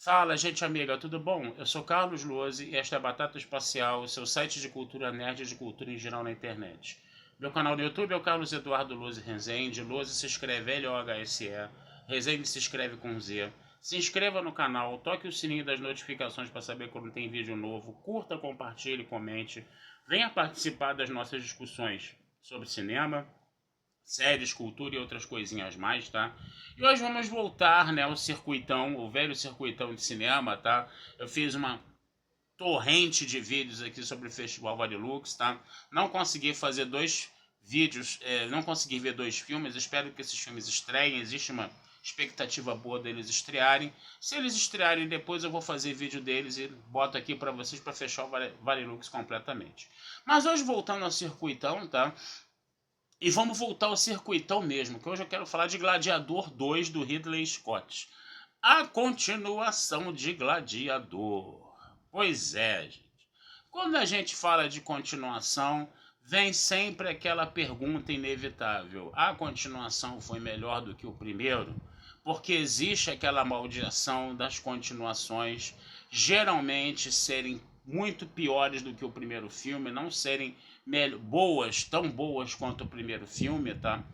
Fala, gente amiga, tudo bom? Eu sou Carlos Lose e esta é a Batata Espacial, o seu site de cultura nerd e de cultura em geral na internet. Meu canal no YouTube é o Carlos Eduardo Lose Rezende. Lose se escreve L-O-H-S-E, Rezende se escreve com Z. Se inscreva no canal, toque o sininho das notificações para saber quando tem vídeo novo, curta, compartilhe, comente. Venha participar das nossas discussões sobre cinema, séries, cultura e outras coisinhas mais, tá? E hoje vamos voltar, né, ao circuitão, o velho circuitão de cinema, tá? Eu fiz uma torrente de vídeos aqui sobre o Festival Varilux, tá? Não consegui fazer dois vídeos, não consegui ver dois filmes, espero que esses filmes estreiem, existe uma expectativa boa deles estrearem. Se eles estrearem depois eu vou fazer vídeo deles e boto aqui para vocês para fechar o Varilux completamente. Mas hoje voltando ao circuitão, tá? E vamos voltar ao circuitão mesmo, que hoje eu quero falar de Gladiador 2 do Ridley Scott. A continuação de Gladiador. Pois é, gente. Quando a gente fala de continuação, vem sempre aquela pergunta inevitável. A continuação foi melhor do que o primeiro? Porque existe aquela maldição das continuações geralmente serem muito piores do que o primeiro filme, não serem boas, tão boas quanto o primeiro filme, tá?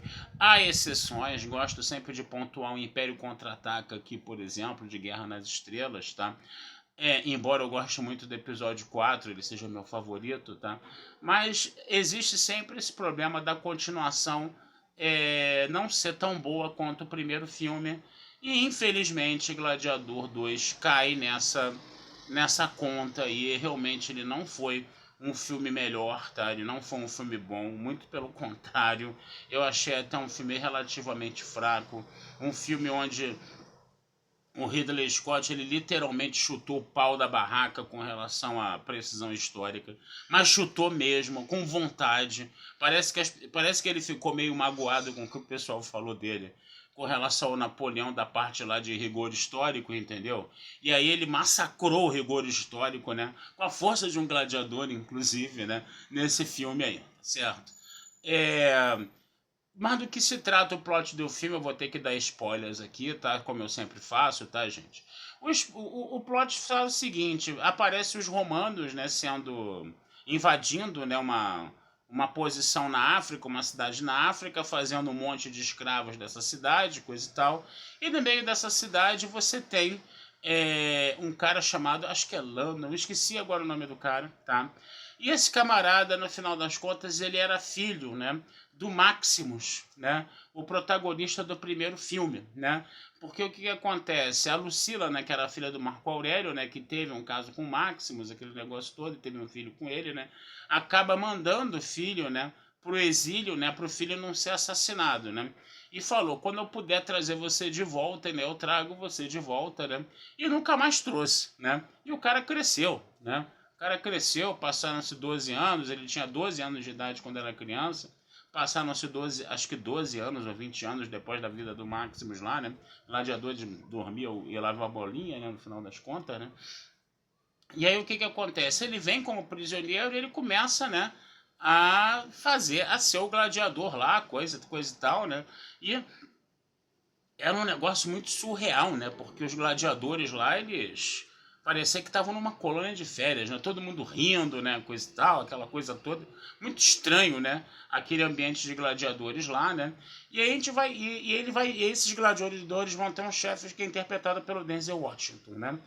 Há exceções, gosto sempre de pontuar o Império Contra-Ataca aqui, por exemplo, de Guerra nas Estrelas, tá? Embora eu goste muito do episódio 4, ele seja meu favorito, tá? Mas existe sempre esse problema da continuação não ser tão boa quanto o primeiro filme. E infelizmente Gladiador 2 cai nessa conta e realmente ele não foi um filme melhor, tá? Ele não foi um filme bom, muito pelo contrário. Eu achei até um filme relativamente fraco, um filme onde o Ridley Scott ele literalmente chutou o pau da barraca com relação à precisão histórica, mas chutou mesmo, com vontade. Parece que ele ficou meio magoado com o que o pessoal falou dele com relação ao Napoleão da parte lá de rigor histórico, entendeu? E aí ele massacrou o rigor histórico, né? Com a força de um gladiador, inclusive, né? Nesse filme aí, certo? Mas do que se trata o plot do filme, eu vou ter que dar spoilers aqui, tá? Como eu sempre faço, tá, gente? O plot fala o seguinte: aparece os romanos, né, invadindo, né, uma posição na África, uma cidade na África, fazendo um monte de escravos dessa cidade, coisa e tal. E no meio dessa cidade você tem um cara chamado, acho que é Lano, eu esqueci agora o nome do cara, tá? E esse camarada, no final das contas, ele era filho, né, do Maximus, né, o protagonista do primeiro filme, né? Porque o que acontece? A Lucila, né, que era a filha do Marco Aurélio, né, que teve um caso com o Maximus, aquele negócio todo, e teve um filho com ele, né, acaba mandando o filho, né, pro exílio, né, pro filho não ser assassinado, né? E falou: quando eu puder trazer você de volta, né, eu trago você de volta, né? E nunca mais trouxe, né? E o cara cresceu, né? O cara cresceu, passaram-se 12 anos, ele tinha 12 anos de idade quando era criança, passaram-se 12, acho que 12 anos ou 20 anos depois da vida do Maximus lá, né? Gladiador dormia e levava a bolinha, né, no final das contas, né? E aí o que acontece? Ele vem como prisioneiro e ele começa, né, a ser o gladiador lá, coisa e tal, né? E era um negócio muito surreal, né? Porque os gladiadores lá, eles parecia que estavam numa colônia de férias, né? Todo mundo rindo, né? Coisa e tal, aquela coisa toda. Muito estranho, né? Aquele ambiente de gladiadores lá, né? E aí a gente vai. E esses gladiadores vão ter um chefe que é interpretado pelo Denzel Washington, né?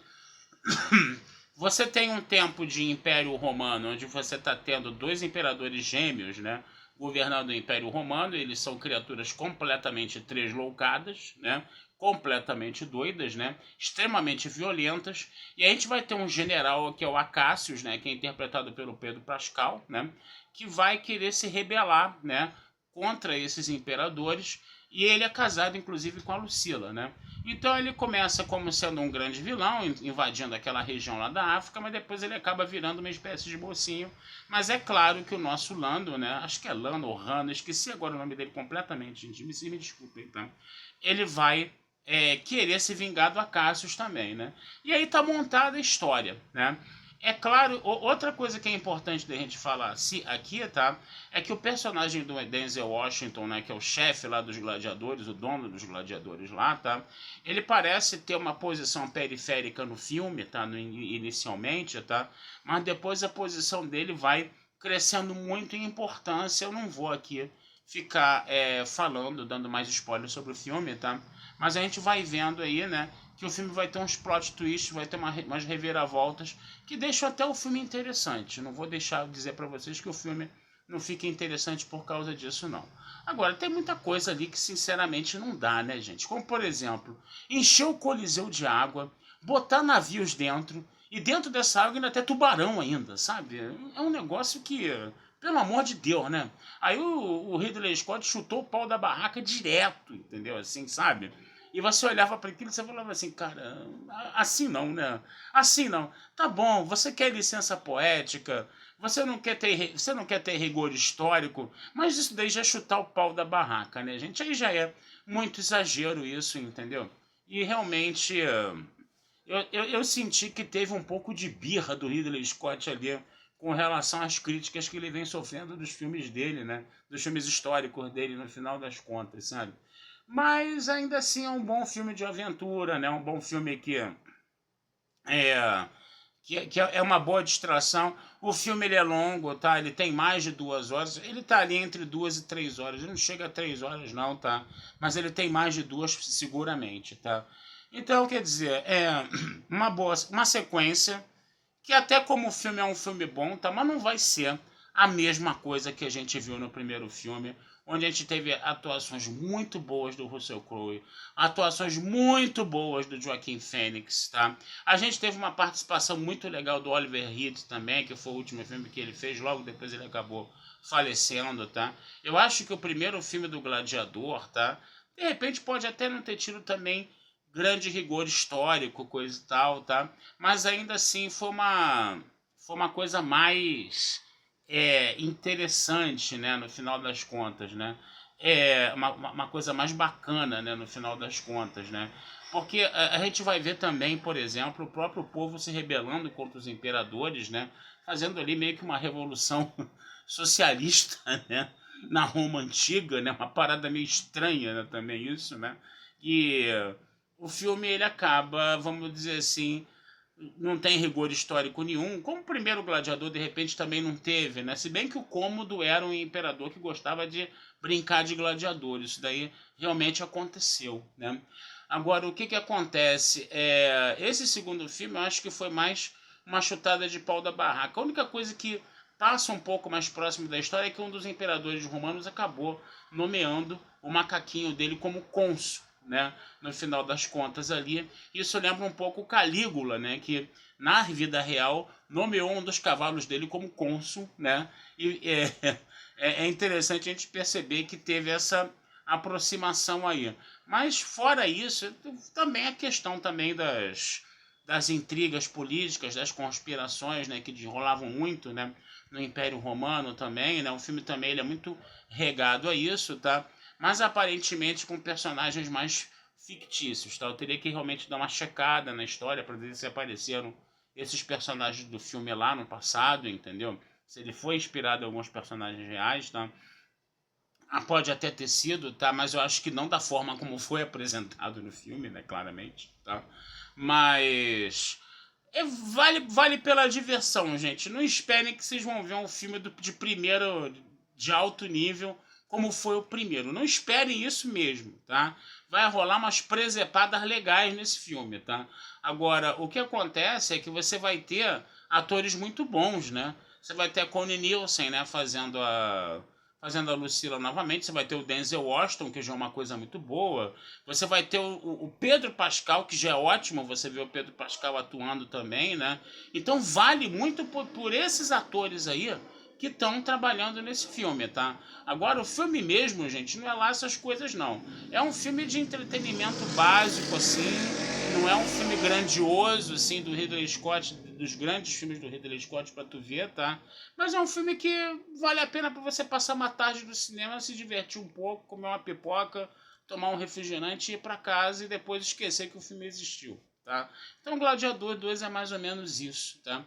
Você tem um tempo de Império Romano, onde você está tendo dois imperadores gêmeos, né? Governando o Império Romano, eles são criaturas completamente tresloucadas, né? Completamente doidas, né? Extremamente violentas. E a gente vai ter um general que é o Acácios, né? Que é interpretado pelo Pedro Pascal, né? Que vai querer se rebelar, né, contra esses imperadores. E ele é casado, inclusive, com a Lucila, né? Então ele começa como sendo um grande vilão, invadindo aquela região lá da África, mas depois ele acaba virando uma espécie de mocinho. Mas é claro que o nosso Lando, né? Acho que é Lando ou Rano, esqueci agora o nome dele completamente, gente. Me desculpem, tá? Ele vai querer se vingar do Acácios também, né? E aí tá montada a história, né? É claro, outra coisa que é importante da gente falar aqui, tá? É que o personagem do Denzel Washington, né, que é o chefe lá dos gladiadores, o dono dos gladiadores lá, tá? Ele parece ter uma posição periférica no filme, tá? Inicialmente, tá? Mas depois a posição dele vai crescendo muito em importância. Eu não vou aqui ficar falando, dando mais spoilers sobre o filme, tá? Mas a gente vai vendo aí, né? Que o filme vai ter uns plot twists, vai ter umas reviravoltas que deixam até o filme interessante. Não vou deixar de dizer para vocês que o filme não fica interessante por causa disso, não. Agora, tem muita coisa ali que sinceramente não dá, né, gente? Como, por exemplo, encher o Coliseu de água, botar navios dentro, e dentro dessa água ainda tem tubarão ainda, sabe? É um negócio que, pelo amor de Deus, né? Aí o Ridley Scott chutou o pau da barraca direto, entendeu? Assim, sabe? E você olhava para aquilo e você falava assim, cara, assim não, né? Assim não. Tá bom, você quer licença poética, você não quer ter rigor histórico, mas isso daí já é chutar o pau da barraca, né, gente? Aí já é muito exagero isso, entendeu? E realmente eu senti que teve um pouco de birra do Ridley Scott ali com relação às críticas que ele vem sofrendo dos filmes dele, né? Dos filmes históricos dele, no final das contas, sabe? Mas ainda assim é um bom filme de aventura, né? Um bom filme é, que é uma boa distração. O filme ele é longo, tá? Ele tem mais de 2 horas. Ele tá ali entre 2 e 3 horas. Ele não chega a 3 horas, não, tá? Mas ele tem mais de duas seguramente, tá? Então, quer dizer, é uma sequência que até como o filme é um filme bom, tá? Mas não vai ser a mesma coisa que a gente viu no primeiro filme, onde a gente teve atuações muito boas do Russell Crowe, atuações muito boas do Joaquin Phoenix, tá? A gente teve uma participação muito legal do Oliver Reed também, que foi o último filme que ele fez, logo depois ele acabou falecendo, tá? Eu acho que o primeiro filme do Gladiador, tá? De repente pode até não ter tido também grande rigor histórico, coisa e tal, tá? Mas ainda assim foi uma coisa mais interessante, né? No final das contas, né? É uma coisa mais bacana, né? No final das contas, né? Porque a gente vai ver também, por exemplo, o próprio povo se rebelando contra os imperadores, né? Fazendo ali meio que uma revolução socialista, né? Na Roma antiga, né? Uma parada meio estranha, né? Também isso, né? E o filme ele acaba, vamos dizer assim, não tem rigor histórico nenhum, como o primeiro Gladiador de repente também não teve, né? Se bem que o Cômodo era um imperador que gostava de brincar de gladiador, isso daí realmente aconteceu, né? Agora, o que que acontece? Esse segundo filme eu acho que foi mais uma chutada de pau da barraca. A única coisa que passa um pouco mais próximo da história é que um dos imperadores romanos acabou nomeando o macaquinho dele como cônsul, né? No final das contas ali. Isso lembra um pouco o Calígula, né? Que na vida real nomeou um dos cavalos dele como cônsul, né? E é interessante a gente perceber que teve essa aproximação aí. Mas fora isso, também a questão também das intrigas políticas, das conspirações, né, que rolavam muito, né, no Império Romano também, né? O filme também ele é muito regado a isso, tá? Mas aparentemente com personagens mais fictícios, tá? Eu teria que realmente dar uma checada na história para ver se apareceram esses personagens do filme lá no passado, entendeu? Se ele foi inspirado em alguns personagens reais, tá? Pode até ter sido, tá? Mas eu acho que não da forma como foi apresentado no filme, né? Claramente, tá? Mas vale pela diversão, gente. Não esperem que vocês vão ver um filme de primeiro, de alto nível, como foi o primeiro. Não esperem isso mesmo, tá? Vai rolar umas presepadas legais nesse filme, tá? Agora, o que acontece é que você vai ter atores muito bons, né? Você vai ter a Connie Nielsen, né? Fazendo a Lucila novamente. Você vai ter o Denzel Washington, que já é uma coisa muito boa. Você vai ter o Pedro Pascal, que já é ótimo, você vê o Pedro Pascal atuando também, né? Então vale muito por esses atores aí que estão trabalhando nesse filme, tá? Agora, o filme mesmo, gente, não é lá essas coisas, não. É um filme de entretenimento básico, assim. Não é um filme grandioso, assim, do Ridley Scott, dos grandes filmes do Ridley Scott pra tu ver, tá? Mas é um filme que vale a pena pra você passar uma tarde no cinema, se divertir um pouco, comer uma pipoca, tomar um refrigerante, ir pra casa e depois esquecer que o filme existiu, tá? Então, Gladiador 2 é mais ou menos isso, tá?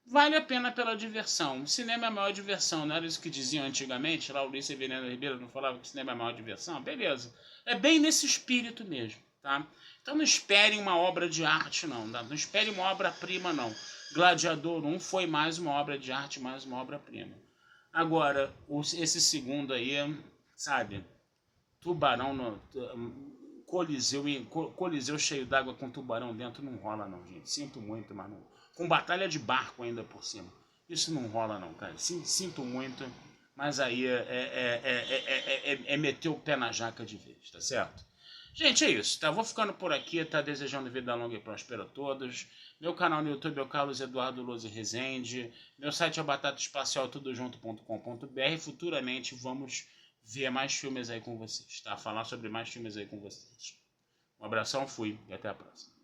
vale a pena pela diversão. O cinema é a maior diversão, não era isso que diziam antigamente? Lá o Luiz Severino Ribeiro não falava que o cinema é a maior diversão? Beleza. É bem nesse espírito mesmo, tá? Então não esperem uma obra de arte, não. Tá? Não esperem uma obra-prima, não. Gladiador 1 foi mais uma obra de arte, mais uma obra-prima. Agora, esse segundo aí, sabe? Tubarão no Coliseu cheio d'água com tubarão dentro não rola não, gente. Sinto muito, mas não. Com batalha de barco ainda por cima. Isso não rola não, cara. Sinto muito, mas aí é meter o pé na jaca de vez, tá certo? Gente, é isso, tá? Vou ficando por aqui, tá? Desejando vida longa e próspera a todos. Meu canal no YouTube é o Carlos Eduardo Lose Rezende. Meu site é batataespacialtudojunto.com.br. Futuramente vamos ver mais filmes aí com vocês, tá? Falar sobre mais filmes aí com vocês. Um abração, fui e até a próxima.